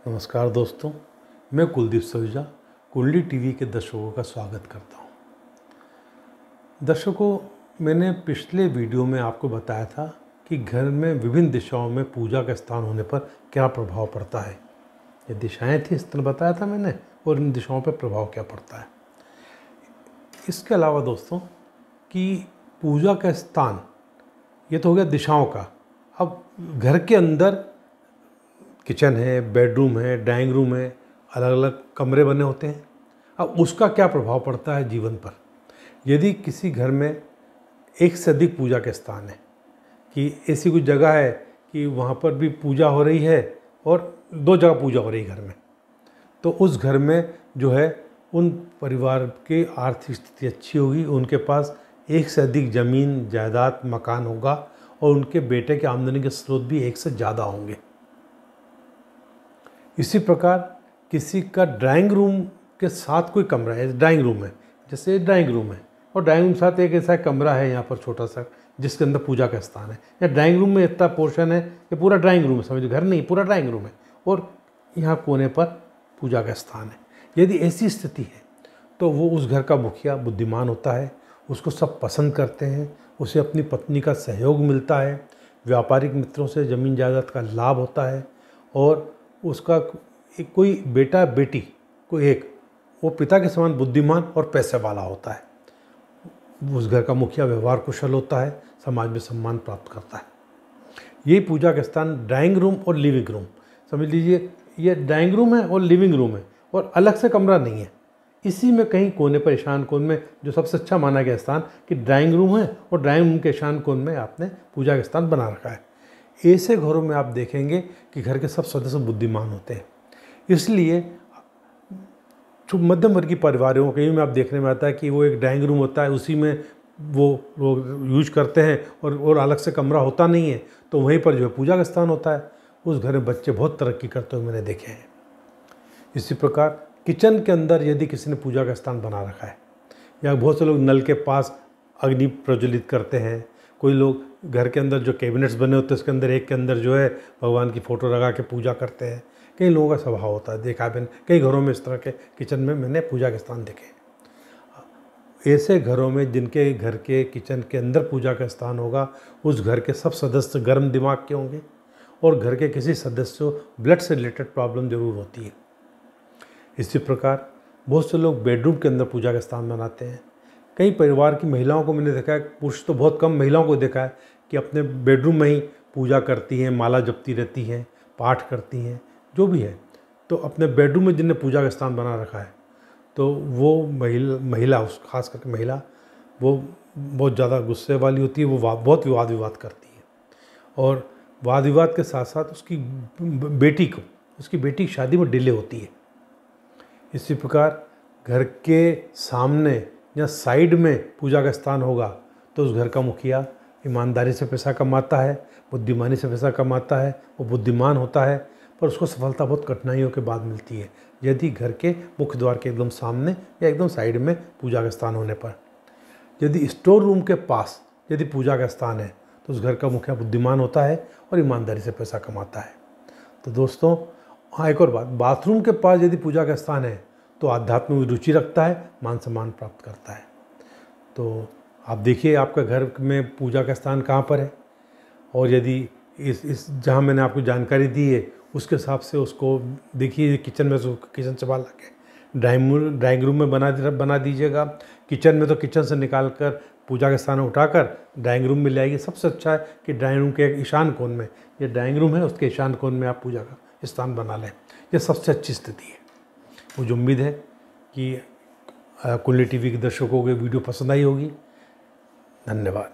नमस्कार दोस्तों, मैं कुलदीप सलूजा कुंडली टीवी के दर्शकों का स्वागत करता हूं। दर्शकों, मैंने पिछले वीडियो में आपको बताया था कि घर में विभिन्न दिशाओं में पूजा का स्थान होने पर क्या प्रभाव पड़ता है। ये दिशाएं थी, इस तरह बताया था मैंने, और इन दिशाओं पर प्रभाव क्या पड़ता है। इसके अलावा दोस्तों कि पूजा का स्थान ये तो हो गया दिशाओं का। अब घर के अंदर किचन है, बेडरूम है, ड्राइंग रूम है, अलग अलग कमरे बने होते हैं। अब उसका क्या प्रभाव पड़ता है जीवन पर। यदि किसी घर में एक से अधिक पूजा के स्थान है, कि ऐसी कोई जगह है कि वहाँ पर भी पूजा हो रही है और दो जगह पूजा हो रही है घर में, तो उस घर में जो है उन परिवार की आर्थिक स्थिति अच्छी होगी, उनके पास एक से अधिक ज़मीन जायदाद मकान होगा और उनके बेटे के आमदनी के स्रोत भी एक से ज़्यादा होंगे। इसी प्रकार किसी का ड्राइंग रूम के साथ कोई कमरा है, ड्राइंग रूम है, जैसे ड्राइंग रूम है और ड्राइंग रूम के साथ एक ऐसा कमरा है यहाँ पर छोटा सा जिसके अंदर पूजा का स्थान है, या ड्राइंग रूम में इतना पोर्शन है कि पूरा ड्राइंग रूम है, समझो घर नहीं पूरा ड्राइंग रूम है और यहाँ कोने पर पूजा का स्थान है। यदि ऐसी स्थिति है तो वो उस घर का मुखिया बुद्धिमान होता है, उसको सब पसंद करते हैं, उसे अपनी पत्नी का सहयोग मिलता है, व्यापारिक मित्रों से ज़मीन जायदाद का लाभ होता है और उसका एक कोई बेटा बेटी कोई एक वो पिता के समान बुद्धिमान और पैसे वाला होता है। उस घर का मुखिया व्यवहार कुशल होता है, समाज में सम्मान प्राप्त करता है। यही पूजा का स्थान ड्राइंग रूम और लिविंग रूम, समझ लीजिए ये ड्राइंग रूम है और लिविंग रूम है और अलग से कमरा नहीं है। इसी में कहीं कोने पर ईशान कोण में जो सबसे अच्छा माना गया स्थान कि ड्राइंग रूम है और ड्राइंग रूम के ईशान कोण में आपने पूजा का स्थान बना रखा है। ऐसे घरों में आप देखेंगे कि घर के सब सदस्य बुद्धिमान होते हैं। इसलिए मध्यम वर्गीय परिवारों कहीं में आप देखने में आता है कि वो एक ड्राइंग रूम होता है, उसी में वो यूज करते हैं और अलग से कमरा होता नहीं है, तो वहीं पर जो है पूजा का स्थान होता है। उस घर में बच्चे बहुत तरक्की करते हुए मैंने देखे हैं। इसी प्रकार किचन के अंदर यदि किसी ने पूजा का स्थान बना रखा है, या बहुत से लोग नल के पास अग्नि प्रज्वलित करते हैं, कोई लोग घर के अंदर जो कैबिनेट्स बने होते हैं उसके अंदर एक के अंदर जो है भगवान की फ़ोटो लगा के पूजा करते हैं। कई लोगों का स्वभाव होता है, देखा है मैंने कई घरों में इस तरह के किचन में मैंने पूजा के स्थान देखे। ऐसे घरों में जिनके घर के किचन के अंदर पूजा का स्थान होगा, उस घर के सब सदस्य गर्म दिमाग के होंगे और घर के किसी सदस्य को ब्लड से रिलेटेड प्रॉब्लम जरूर होती है। इसी प्रकार बहुत से लोग बेडरूम के अंदर पूजा का स्थान बनाते हैं। कई परिवार की महिलाओं को मैंने देखा है, पुरुष तो बहुत कम, महिलाओं को देखा है कि अपने बेडरूम में ही पूजा करती हैं, माला जपती रहती हैं, पाठ करती हैं, जो भी है। तो अपने बेडरूम में जिनने पूजा का स्थान बना रखा है तो वो महिला उस खास करके महिला वो बहुत ज़्यादा गुस्से वाली होती है, वो बहुत विवाद करती है और वाद विवाद के साथ साथ उसकी बेटी की शादी में डिले होती है। इसी प्रकार घर के सामने या साइड में पूजा का स्थान होगा तो उस घर का मुखिया ईमानदारी से पैसा कमाता है, बुद्धिमानी से पैसा कमाता है, वो बुद्धिमान होता है, पर उसको सफलता बहुत कठिनाइयों के बाद मिलती है यदि घर के मुख्य द्वार के एकदम सामने या एकदम साइड में पूजा का स्थान होने पर। यदि स्टोर रूम के पास यदि पूजा का स्थान है तो उस घर का मुखिया बुद्धिमान होता है और ईमानदारी से पैसा कमाता है। तो दोस्तों हाँ, एक और बात, बाथरूम के पास यदि पूजा का स्थान है तो आध्यात्म में रुचि रखता है, मान सम्मान प्राप्त करता है। तो आप देखिए आपका घर में पूजा का स्थान कहाँ पर है, और यदि इस जहाँ मैंने आपको जानकारी दी है उसके हिसाब से उसको देखिए। किचन में तो किचन से बाहर लाके ड्राइंग रूम में बना दीजिएगा। किचन में तो किचन से निकाल कर पूजा का स्थान उठाकर ड्राइंग रूम में ले आइए। सबसे अच्छा है कि ड्राइंग रूम के एक ईशान कोण में, ये ड्राइंग रूम है उसके ईशान कोण में आप पूजा का स्थान बना लें, यह सबसे अच्छी स्थिति है। मुझे उम्मीद है कि कुंडली टीवी के दर्शकों को वीडियो पसंद आई होगी। धन्यवाद।